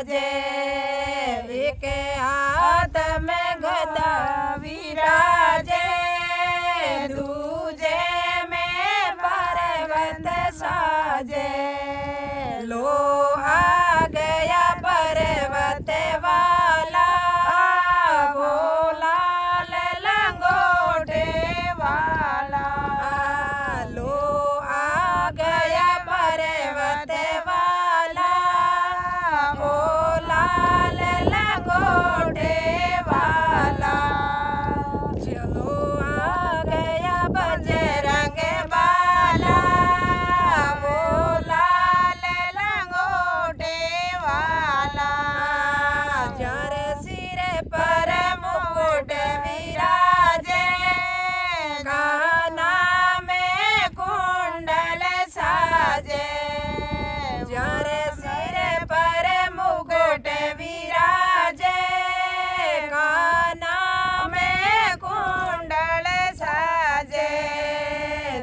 साजे। एक हाथ में गदा विराजे, दूजे में पर्वत साजे। लो आ गया पर्वत वाला, वो लाल लंगोटे वाला। लो आ गया पर्वत वाला, वो लाल लंगोटे वाला। चलो आ गया बजरंग बाला, वो लाल लंगोटे वाला। जर सिर पर मुकुट विराजे, काना में कुंडल साजे। जर सिर पर मुकुट विराजे, काना में कुंडल साजे।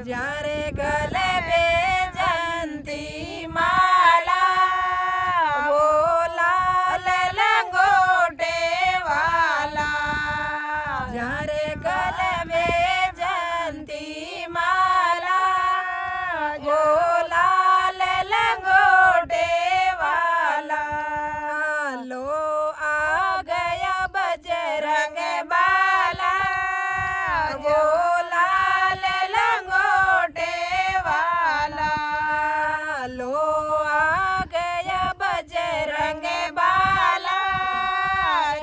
जर गले में जयंती माला, वो लाल लंगोटे वाला। जर गले में जयंती माला, वो लाल लंगोटे वाला। लो आ गया बजरंग बाला, वो लाल लंगोटे वाला। लो आ गया बजरंग बाला,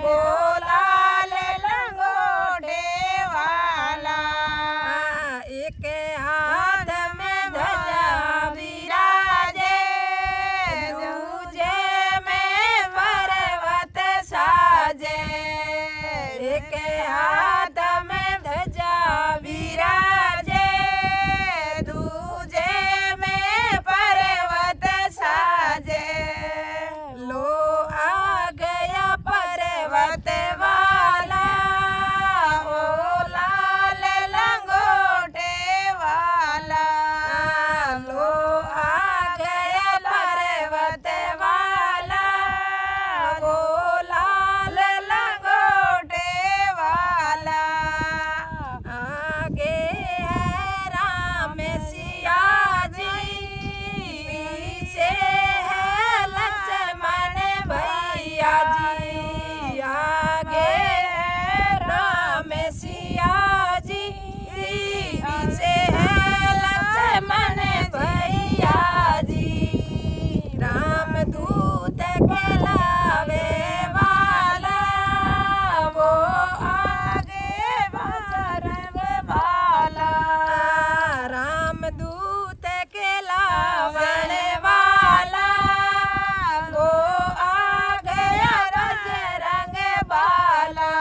वो लाल लंगोटे वाला। एक हाथ में ध्वजा विराजे, दूजे में पर्वत साजे। एक हाथ में ध्वजा विराजे, दूजे में पर्वत साजे। लो आ गया पर्वत वाला, ओ लाल लंगोटे वाला। लो आ गया पर्वत वाला, वो लाल लंगोटे वाला। आगे है राम सिया जी, पीछे है लक्ष्मण भैया जी। आगे है राम सिया जी, पीछे है लक्ष्मण भैया जी। राम दूत कहलावे वाला, वो आगे बजरंग बाला। राम दूत कहलावन वाला, वो आ गया बजरंग बाला।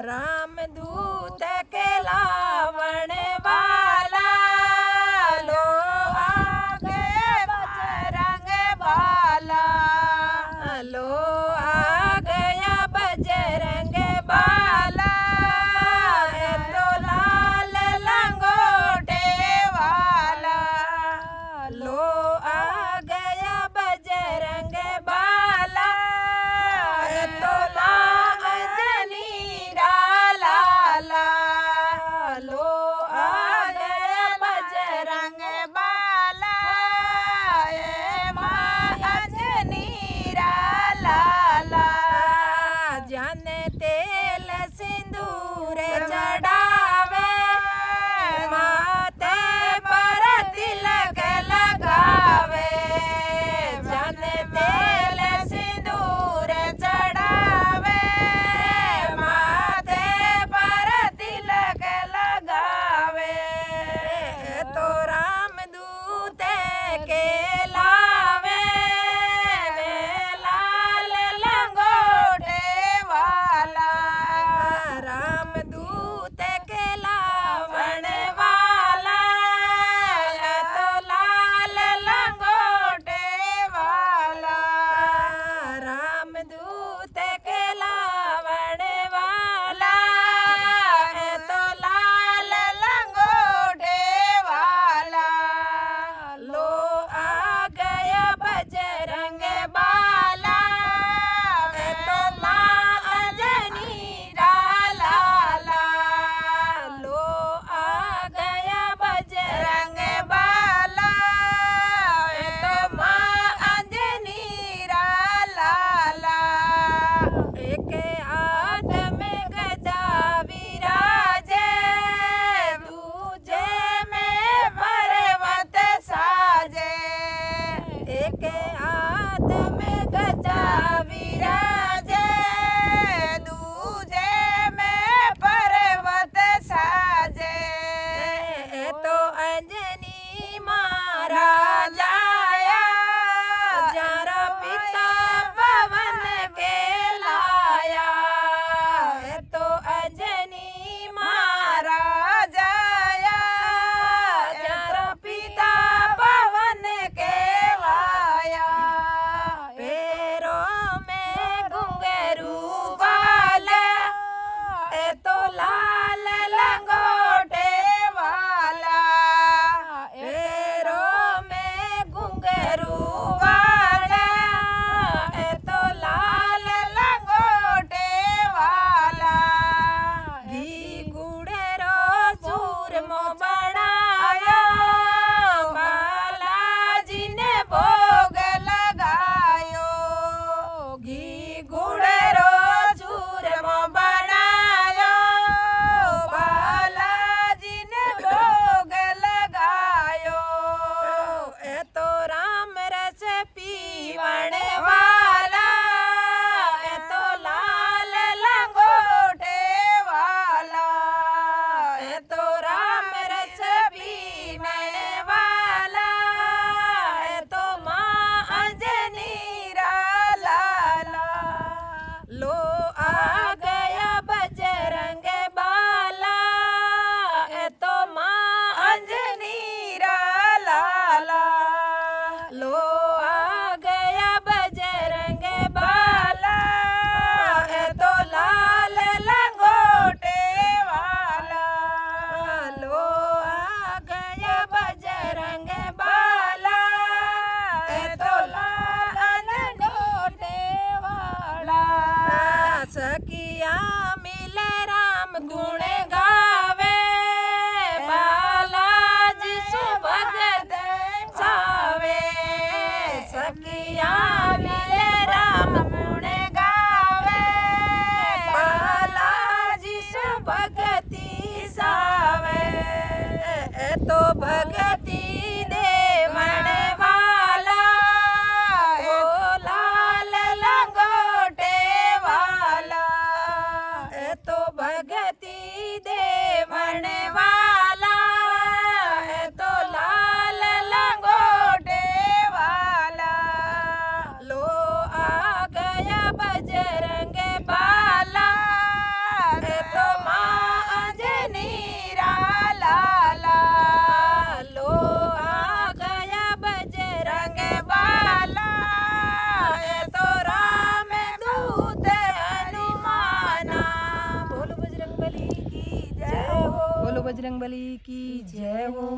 राम दूत कहलावन वाला, लो आ गया बजरंग बाला। लो आ गया बजरंग बाला, तो लाल लंगोटे वाला। अंजनी महाराज आया, जरा पिता पवन के लाया। तो अंजनी महाराज आया, जरा पिता पवन के लाया। पैरों में घुंघरू वाला, तो लाल लंगोटे वाला। पैरों में घुंघरू वाला, तो लाल लंगोटे वाला। घी गुड़ेरो चूरमो बनाया, बालाजी ने भोग लगायो। घी गुड़ेरो चूरमो बनायो, बालाजी ने भोग लगायो। ए तो राम रस पीवण वाला, ए तो लाल लंगोटे वाला। ए तो राम रस पीवण वाला, ए तो माँ अंजनी लाला। लो आ गया बजरंग बाला, ए तो माँ अंजनी लाला। लो आ गया बजरंग बाला, ए तो लाल लंगोटे वाला। लो आ गया बजरंग बाला, ए तो लाल लंगोटे वाला। सखिया मिले राम गुण गावे, बालाजी से भगत चावे। सखिया मिले राम गुण गावे, बालाजी से भगती सावे। ए तो भगती देवण वाला, ओ लाल लंगोटे वाला। ए तो भगती देवण वाला, ए तो लाल लंगोटे वाला। लो आ गया बजरंग बाला, ए तो माँ अंजनी लाला। लो आ गया बजरंग बाला, ए तो राम दूत हनुमाना। बोलो बजरंगबली की जय हो, बोलो बजरंगबली की जय हो।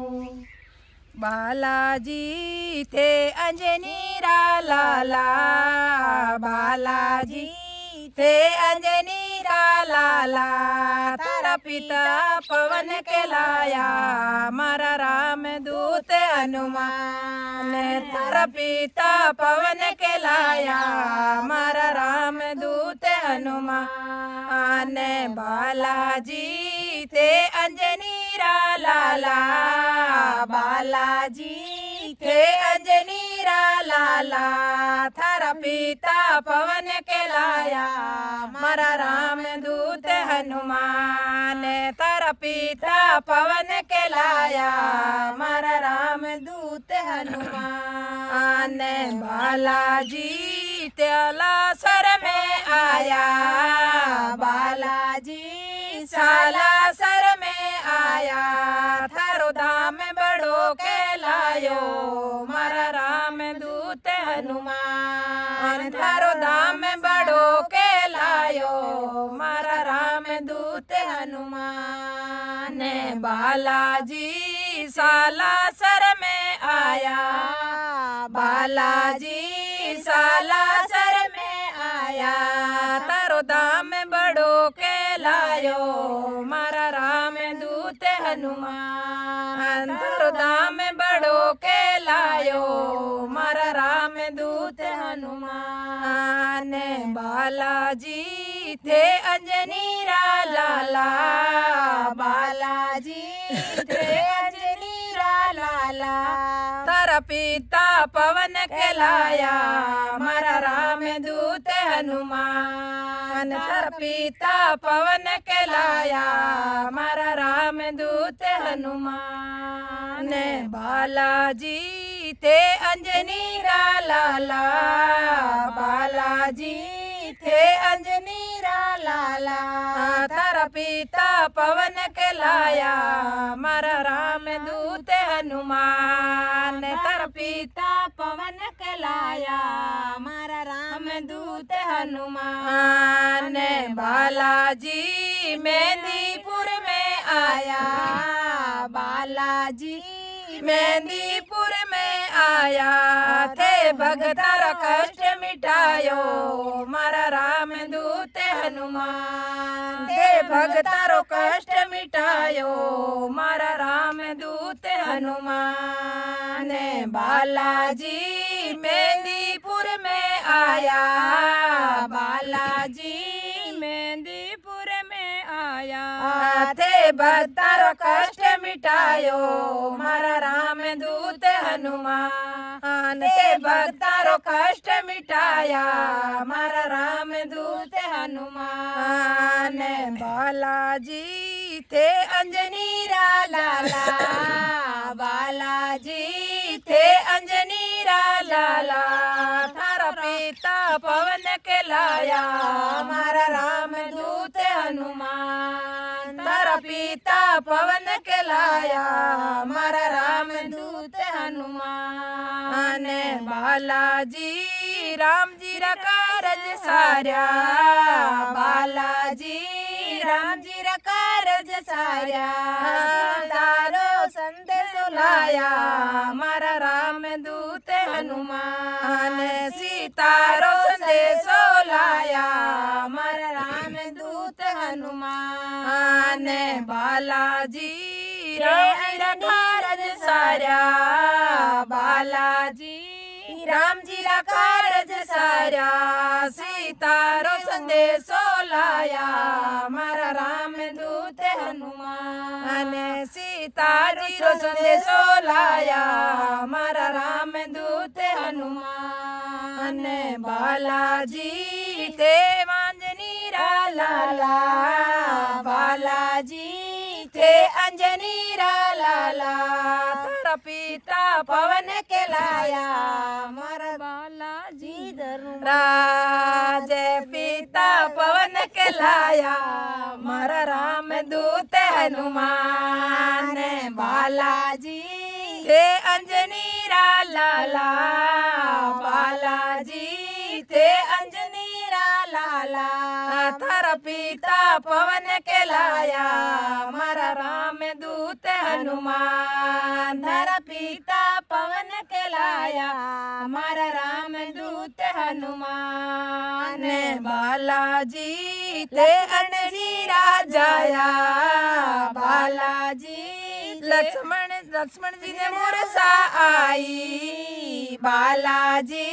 बालाजी थे अंजनी लाला, बालाजी थे अंजनी लाला। तारा पिता पवन के लाया, मारा राम दूत हनुमान। तारा पिता पवन के लाया, मारा राम दूत हनुमान। बालाजी थे अंजनी लाला, बालाजी थे अंजनी लाला। थारा पिता पवन के लाया, मारा राम दूत हनुमान। तारा पिता पवन के लाया, मारा राम दूत हनुमान। बालाजी त्याला सर में आया, बालाजी साला सर में आया। थारो धाम बड़ो के लायो, मारा राम दूत हनुमान। थारो धाम बड़ो के लायो, मारा राम दूत हनुमान। बालाजी साला सर में आया, बालाजी साला सर में आया। तारो दाम बड़ो के लायो, मारा राम दूत हनुमान। तारो दाम बड़ो के लायो, मारा राम दूत हनुमान। बालाजी थे अंजनी लाला, बालाजी थे अंजनी लाला। तारा पिता पवन के लाया, मारा राम दूत हनुमान। तारा पिता पवन के लाया, मारा राम दूत हनुमान। ने बालाजी थे अंजनी रा लाला, बालाजी थे अंजनी रा लाला। थारा पिता पवन कहलाया, मारा राम दूत हनुमान। थारा पिता पवन कहलाया, मारा राम दूत हनुमान। बालाजी मेहंदीपुर में आया, बालाजी मेहंदीपुर में आया। थे भगतारा कष्ट मिटायो, मारा राम दूत हनुमान। थे भगतारो कष्ट मिटायो, मारा राम दूत हनुमान। बालाजी मेहंदीपुर में आया, बालाजी मेहंदीपुर में आया। थे भगतारो कष्ट मिटायो, मारा राम दूत हनुमान। थे भगतारो कष्ट मिटाया, मारा राम दूत हनुमान। बालाजी थे अंजनी रा लाला, बालाजी थे अंजनी रा लाला। थारा पिता पवन कहलाया, मारा राम दूत हनुमान। थारा पिता पवन कहलाया, मारा राम दूत हनुमान। बालाजी राम जी रा कारज सारा, बालाजी राम जी रा कारज सारा। तारो संदेश लाया, मारा राम दूत हनुमान। सीतारो संदेश लाया, मारा राम दूत हनुमान। बालाजी राम जी रा कारज सारा, बालाजी राम जी रा कारज सारा। सीतारो संदेश लाया, मारा राम दूत हनुमान। सीताजी रो संदेश लाया, मारा राम दूत हनुमान। बालाजी थे अंजनी रा लाला, बालाजी थे अंजनी रा लाला। थारा पिता पवन कहलाया, मारा बालाजी राज। पिता पवन कहलाया, मारा राम दूत हनुमान। बालाजी थे अंजनी रा लाला, बालाजी थे अंजनी रा लाला। थारा पिता पवन कहलाया, मारा राम दूत हनुमान। थारा पिता पवन कहलाया, मारा राम दूत हनुमान। बालाजी थे अंजनी रा जाया, बालाजी लक्ष्मण जी ने मुरसा आई, बालाजी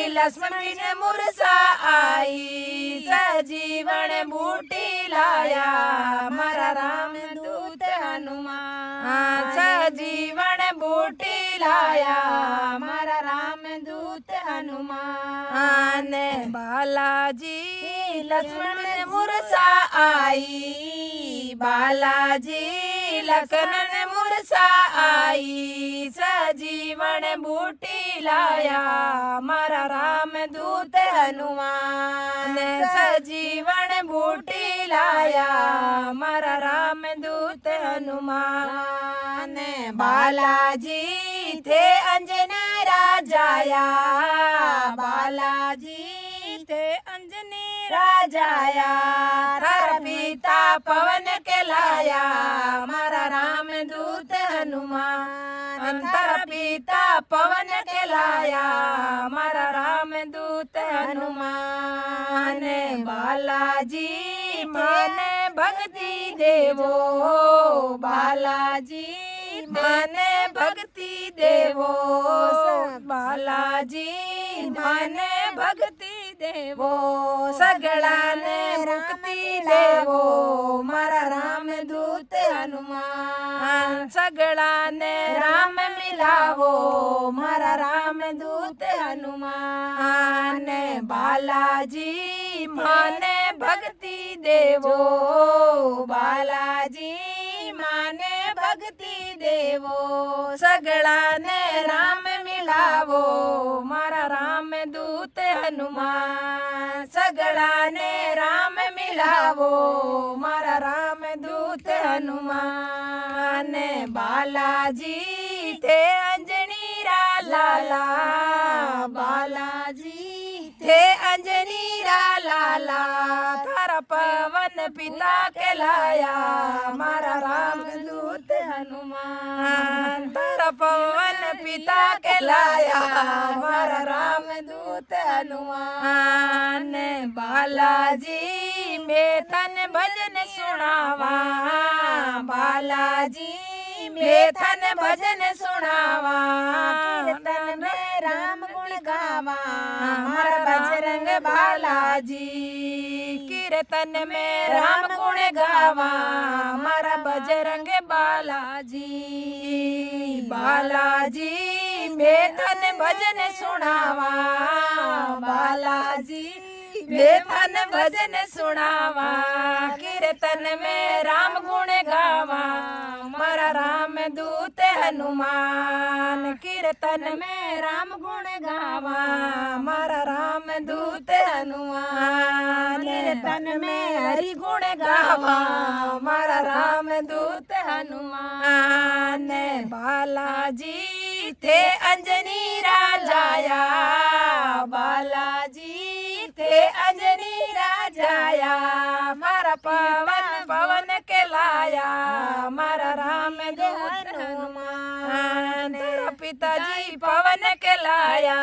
लक्ष्मण जी ने मुरसा आई। सजीवन बूटी लाया, मारा राम दूत हनुमान। सजीवन बूटी लाया, मारा राम दूत हनुमान। बालाजी लक्ष्मण ने मुरसा आई, बालाजी लखन मुरसा आई। सजीवन बूटी लाया, मारा राम दूत हनुमान। सजीवन बूटी लाया, मारा राम दूत हनुमान। बालाजी थे अंजना राजाया, बालाजी थे अंजनी राजाया। थारा पिता पवन कहलाया, मारा राम दूत हनुमान। थारा पिता पवन कहलाया, मारा राम दूत हनुमान। बालाजी माने भक्ति देवो, बालाजी माने भक्ति देवो। बालाजी माने भक्ति देवो। सगड़ा ने मुक्ति देवो, मारा राम दूत हनुमान। सगड़ा ने राम मिलावो, मारा राम दूत हनुमान। बालाजी माने भक्ति देवो, बालाजी माने भक्ति देवो। सगड़ा ने राम मिलावो मारा राम दूत हनुमान सगड़ा ने राम मिलावो मारा राम दूत हनुमान बालाजी थे अंजनी लाला बालाजी थे अंजनी लाला थारा पवन पिता कहलाया मारा राम दूत हनुमान तारा पवन पिता कहलाया मारा राम दूत हनुमान बालाजी में तन भजन सुनावा बालाजी में तन भजन सुनावा कीर्तन में राम गुण गावा मारा बजरंग बालाजी कीर्तन में राम गुण गावा मारा बजरंग बालाजी बालाजी में तन भजन सुनावा बालाजी में तन भजन सुनावा कीर्तन में राम गुण गावा मारा राम दूत हनुमान कीर्तन में राम गुण गावा मारा राम दूत हनुमान कीर्तन में हरि गुण गावा मारा राम दूत हनुमान बालाजी थे अंजनी राजाया बालाजी थे अंजनी राजाया मारा पवन पवन के लाया मारा राम दूत हनुमान तेरा पिताजी पवन के लाया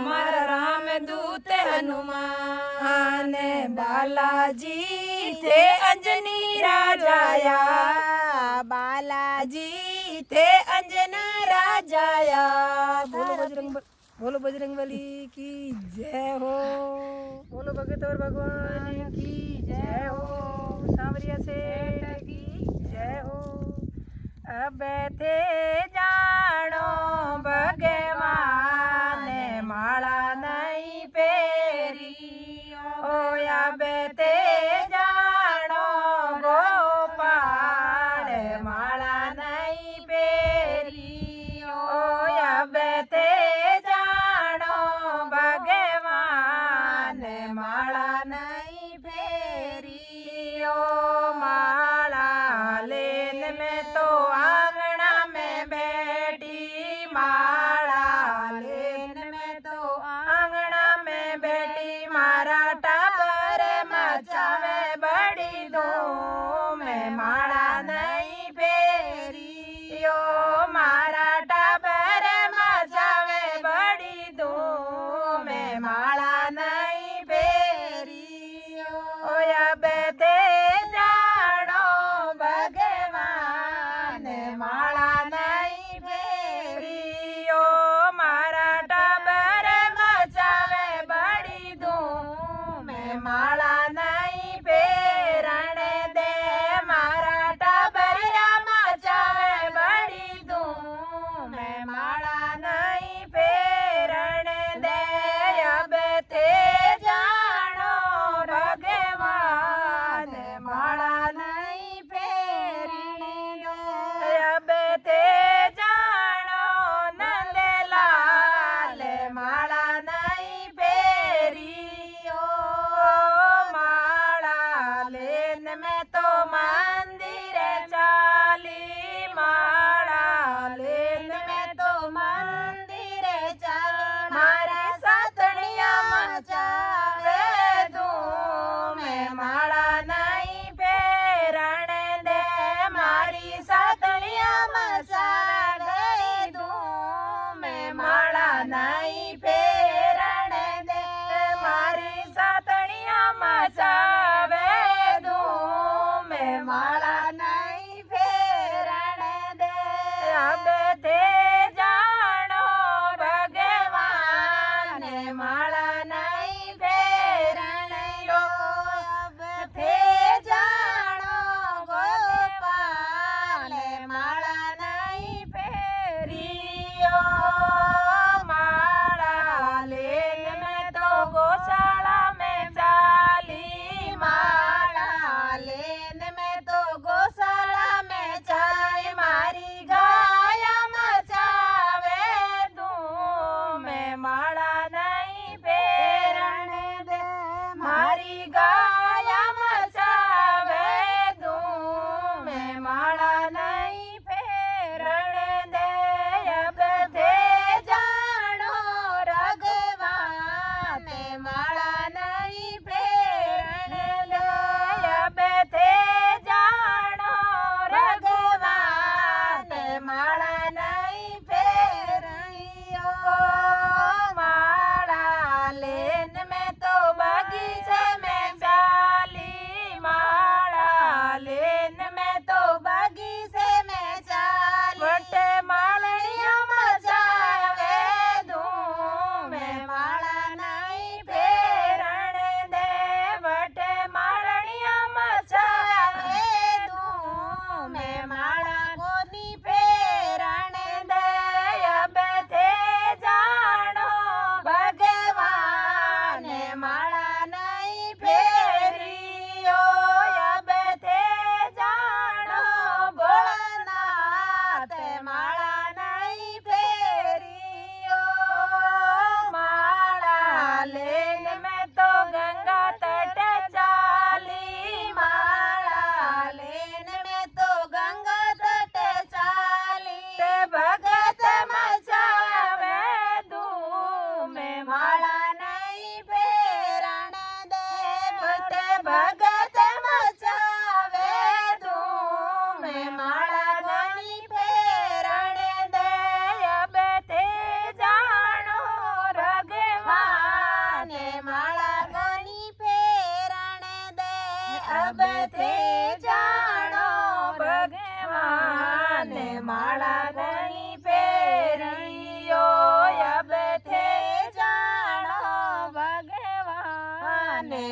मारा राम दूत हनुमान बालाजी थे अंजनी राजाया बालाजी थे अंजना राजाया बोलो बजरंग बली की जय हो बोलो भगत और भगवान की जय हो सांवरिया सेठ की जय हो अब थे जानो भगवान माला नहीं पेरी ओ अब थे जानो गोपाल माला नहीं पेरी ओ अब थे जानो भगवान माला नहीं फेरी ओ माला लेन में तो आंगना में बैठी माला लेन में तो आंगना में बैठी मारा टाबर मचावे बड़ी धूम माला नहीं फेरी ओ मारा टाबर मचावे बड़ी धूम माला नहीं फेरी ओ अब दे जानो भगवान माला नहीं फेरी ओ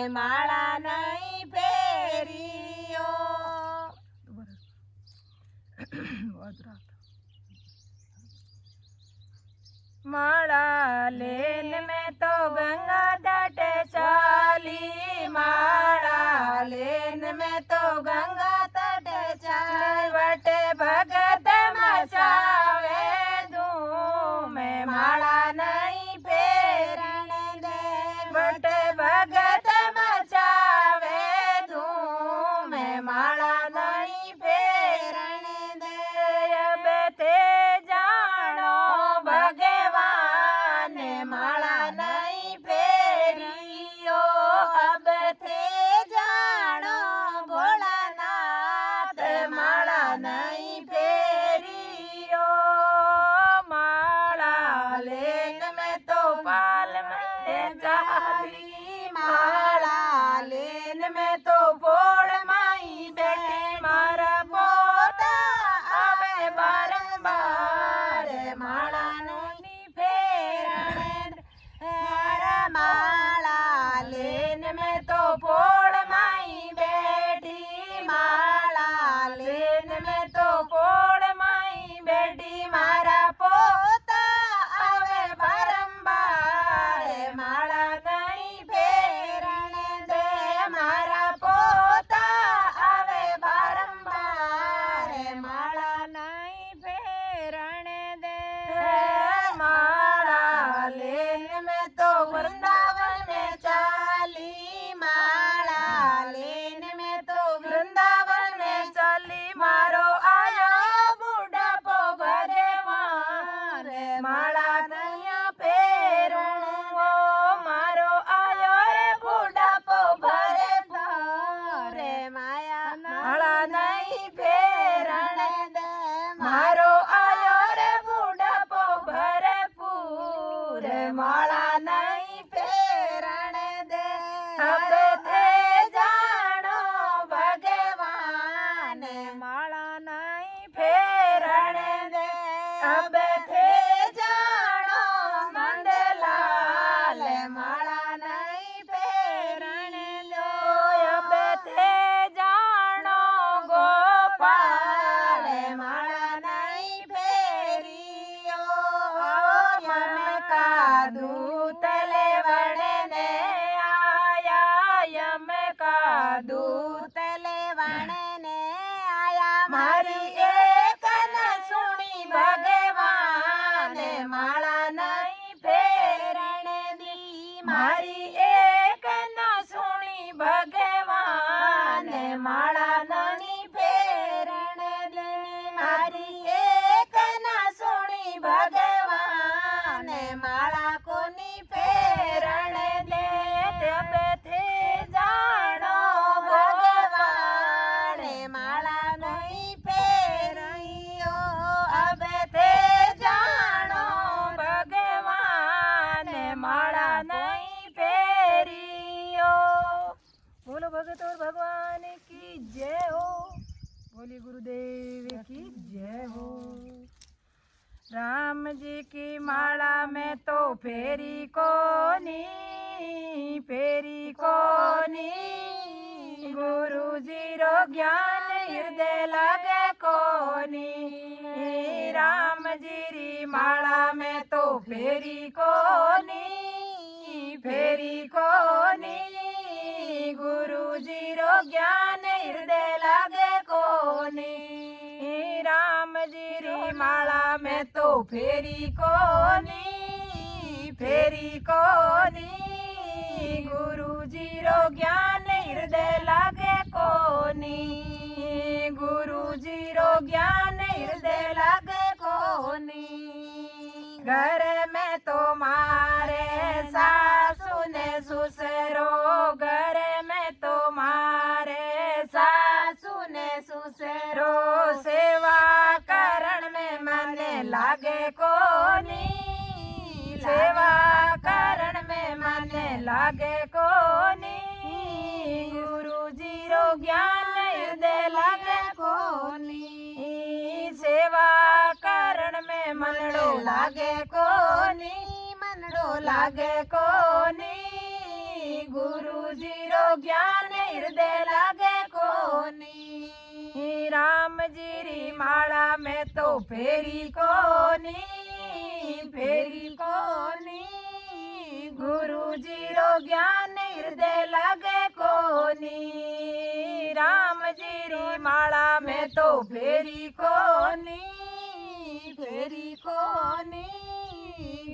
माला नहीं फेरियो। माला लेन में तो गंगा तट चाली, माला लेन में तो गंगा तट चाली, बट भगत मचावे धूम माला नहीं फेरन दे, बट भगत मचावे धूम माला नहीं फेरन दे। अब ते जानो भगवान माला नहीं फेरियो, अब थे जानो भोलानाथ माला नहीं फेरियो। माला लेन में तो पाल में चाली, माला लेन में तो बोड़ माई बेटी मारा पोता आवे बारंबार माला नहीं फेरन। माला लेन में तो पोड़ माई बेटी, माला लेन में तो पोड़ माई बेटी मारा पोता आवे बारंबार माला नहीं फेरन दे, मारा पोता आवे बारंबार माला नहीं फेरन दे। माला लेन में तो वृंदावन में चाली, माला लेन में तो वृंदावन में चाली, मारो आयो बुढ़ापो भगवान माला नहीं फेरण वो, मारो आयो रे बुढ़ापो भगवान माया माला नहीं फेरण दे, मारो आयो रे बुढ़ापो भरपूर माला नहीं फेरण दे। अब थे जानो भगवान माला नहीं फेरण दे, अब थे जानो नंदलाल माला नहीं फेरण दो, अब थे जानो गोपाल माला नहीं फेरियो। यम का दूत लेवड़ने आया, यम का दूत लेवड़ने आया, मारी एक न सुनी भगवान माला नहीं फेरण दी, मारी एक न सुनी भगवान माला नहीं फेरण दी, मारी एक न सुनी भगवान माला को नहीं फेरण दे। तब थे जानो भगवान माला नहीं फेरियो, अब थे जानो भगवान माला नहीं फेरियो। बोलो भगत और भगवान की जय हो, बोली गुरुदेव की जय हो। राम जी की माला में तो फेरी कोनी, फेरी कोनी, गुरु जी रो ज्ञान हृदय लगे कोनी। राम जी री माला में तो फेरी कोनी, फेरी कोनी, गुरु जी रो ज्ञान हृदय लगे कोनी। राम जी री माला में तो फेरी कोनी, फेरी कोनी, गुरु जी रो ज्ञान हृदय लागे कोनी, गुरु जी रो ज्ञान हृदय लागे कोनी। घर में तो मारे सासु ने ससुरो, घर में तो मारे सासु ने ससुरो, सेवा करण में मन लागे कोनी, सेवा करण में मन लागे कोनी, गुरु जी रो ज्ञान हृदय लागे कोनी। सेवा करण में मनड़ो लागे कोनी, मनड़ो लागे कोनी, गुरुजी रो ज्ञान हृदय लागे कोनी राम जी री माला में तो फेरी कोनी फेरी कोनी गुरुजी रो ज्ञान हृदय लागे कोनी राम जी री माला में तो फेरी कोनी फेरी कोनी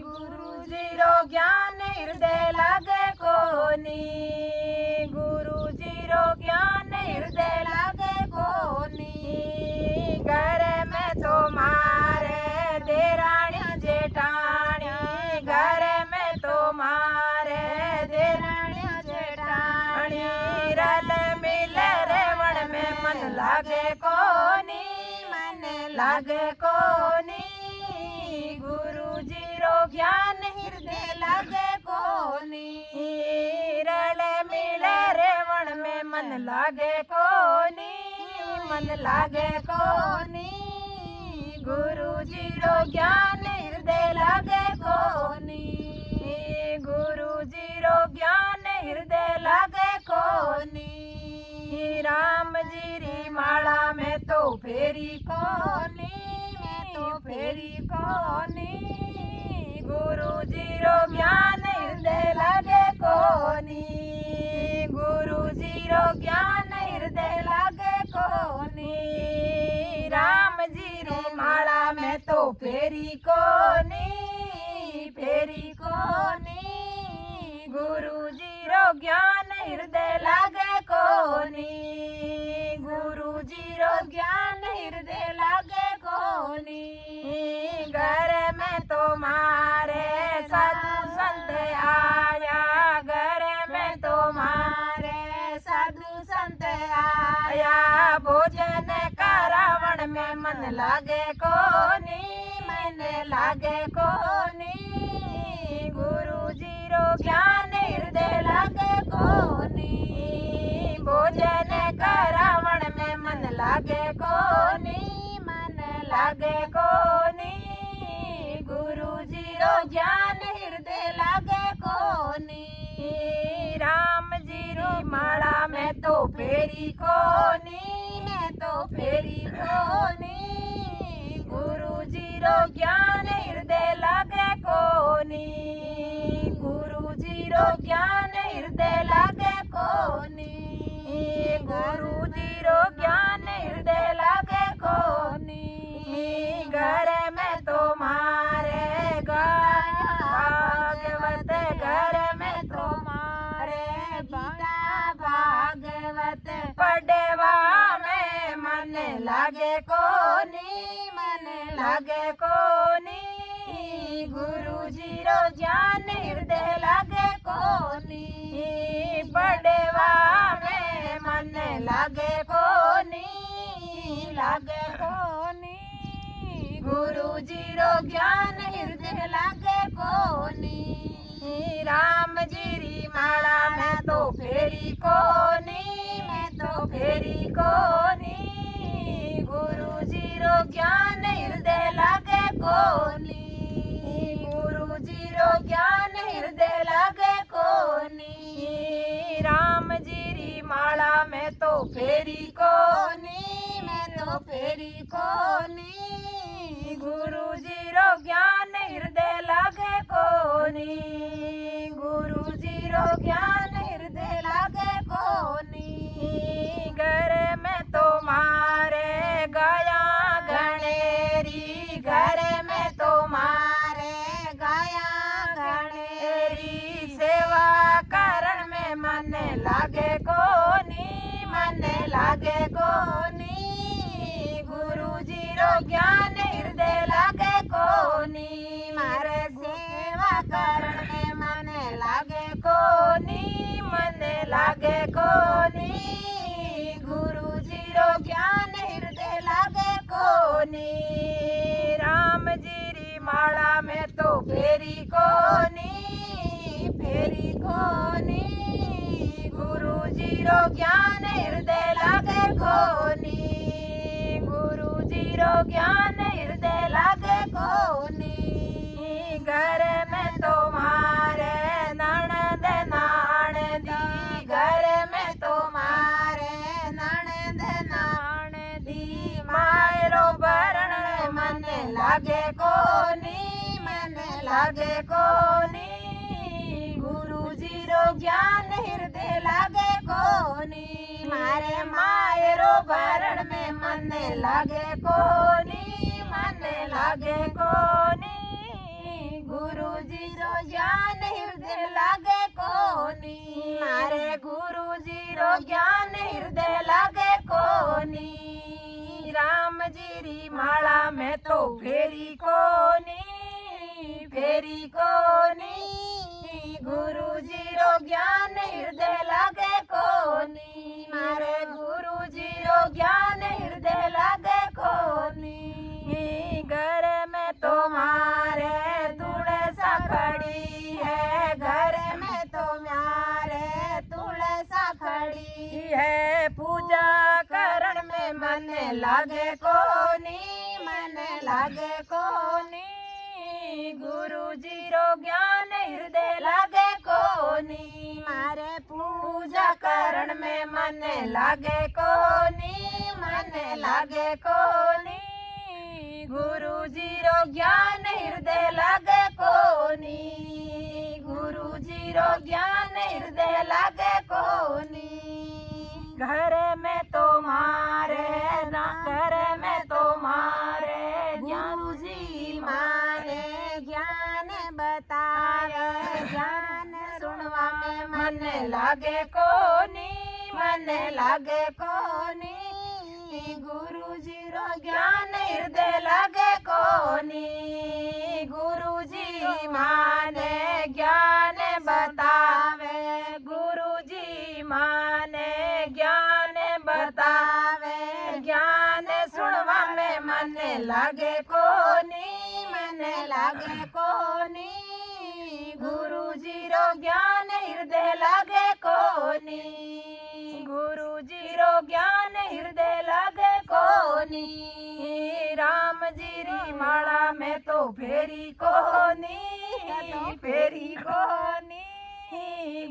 गुरुजी रो ज्ञान हृदय लागे कोनी गुरुजी रो ज्ञान हृदय लागे कोनी घर में तो मारे देराणी जेठाणी घर में तो मारे देराणी जेठाणी रल मिल रेवण में मन लागे कोनी मन लागे कोनी गुरुजी रो ज्ञान हृदय लागे कोनी रल मिल रेवण में मन लागे कोनी मन लागे कोनी गुरुजी रो ज्ञान हृदय लागे कोनी गुरुजी रो ज्ञान हृदय लागे कोनी राम जी री माला में तो फेरी कोनी मैं तो फेरी कोनी गुरुजी रो ज्ञान हृदय लागे कोनी गुरुजी रो ज्ञान हृदय लागे कोनी राम जी री माला में तो फेरी कोनी फेरी कोनी गुरुजी रो ज्ञान हृदय लागे कोनी गुरुजी रो ज्ञान हृदय लागे कोनी घर में तो मारे साधु संत आया घर में तो मारे साधु संत आया भोजन का रावण में मन लागे कोनी मन लागे कोनी गुरुजी रो ज्ञान हृदय लागे कोनी भोजन का रावण में मन लागे कोनी मन लागे कोनी गुरुजी रो ज्ञान हृदय लागे कोनी राम जी री माला में तो फेरी कोनी मैं तो फेरी कोनी गुरुजी रो ज्ञान हृदय लागे कोनी गुरुजी रो ज्ञान हृदय लागे कोनी गुरुजी रो ज्ञान हृदय लागे कोनी घर में तो मारे गाया भागवत घर में तो मारे गीता भागवत पढ़वा में मन लागे कोनी मन लागे कोनी गुरुजी रो ज्ञान हृदय लागे कोनी पढ़वा में मन लागे कोनी लागे कोनी गुरुजी रो ज्ञान हृदय लागे कोनी राम जी री माला में तो फेरी कोनी मैं तो फेरी कोनी गुरुजी रो ज्ञान हृदय लागे कोनी गुरुजी रो ज्ञान हृदय लागे कोनी राम जी री माला में तो फेरी कोनी मैं तो फेरी कोनी गुरुजी रो ज्ञान हृदय लागे कोनी गुरुजी रो ज्ञान हृदय लागे कोनी घर में तो मारे गाया घनेरी घर में तो मारे गाया घनेरी सेवा कारण में मन लागे कोनी मन लागे कोनी गुरुजी रो ज्ञान हृदय लागे कोनी मारे सेवा कारण में मन लागे कोनी मन लागे कोनी गुरुजी रो ज्ञान हृदय लागे कोनी राम जी री माला में तो फेरी कोनी फेरी कोनी गुरुजी रो ज्ञान हृदय लागे कोनी गुरुजी रो ज्ञान हृदय लागे कोनी घर में तो मारे नणंद नाण लागे कोनी મને લાગે કોની ગુરુજી રો જ્ઞાન હૃદય લાગે કોની મારે માયરો ભરણ में મને લાગે કોની મને લાગે કોની ગુરુજી રો જ્ઞાન હૃદય લાગે કોની મારે ગુરુજી રો જ્ઞાન હૃદય લાગે કોની राम जी री माला में तो फेरी कोनी गुरु जी रो ज्ञान हृदय लागे कोनी मारे गुरु जी रो ज्ञान हृदय लागे कोनी घर में तो मारे तुलसा खड़ी है घर में तो मारे तुलसा खड़ी है पूजा करण में मन लागे कोनी मन लागे कोनी गुरु जी रो ज्ञान हृदय लागे कोनी मारे पूजा करण में मन लागे कोनी मन लागे कोनी गुरु जी रो ज्ञान हृदय लागे कोनी गुरु जी रो ज्ञान हृदय लागे कोनी घर में तो मारे ना घर में तो मारे गुरु जी मारे ज्ञान बतावे ज्ञान सुनवा में मन लागे कोनी मन लागे कोनी गुरु जी रो ज्ञान हृदय लागे कोनी गुरु जी माने ज्ञान बतावे गुरु जी माने ज्ञान बतावे ज्ञान सुनवा में मन लागे कोनी मन लागे कोनी गुरु जी रो ज्ञान हृदय लागे कोनी गुरु जी रो ज्ञान हृदय लागे कोनी राम जी री माला में तो फेरी कोनी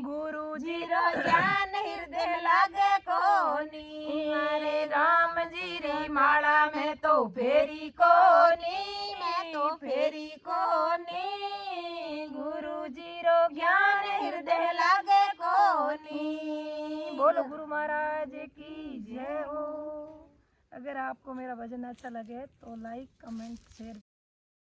गुरु जी रो ज्ञान हृदय लागे कोनी अरे राम जी री माला में तो फेरी कोनी मैं तो फेरी कोनी गुरु जी रो ज्ञान हृदय लागे कोनी बोलो गुरु महाराज की जय हो। अगर आपको मेरा भजन अच्छा लगे तो लाइक कमेंट शेयर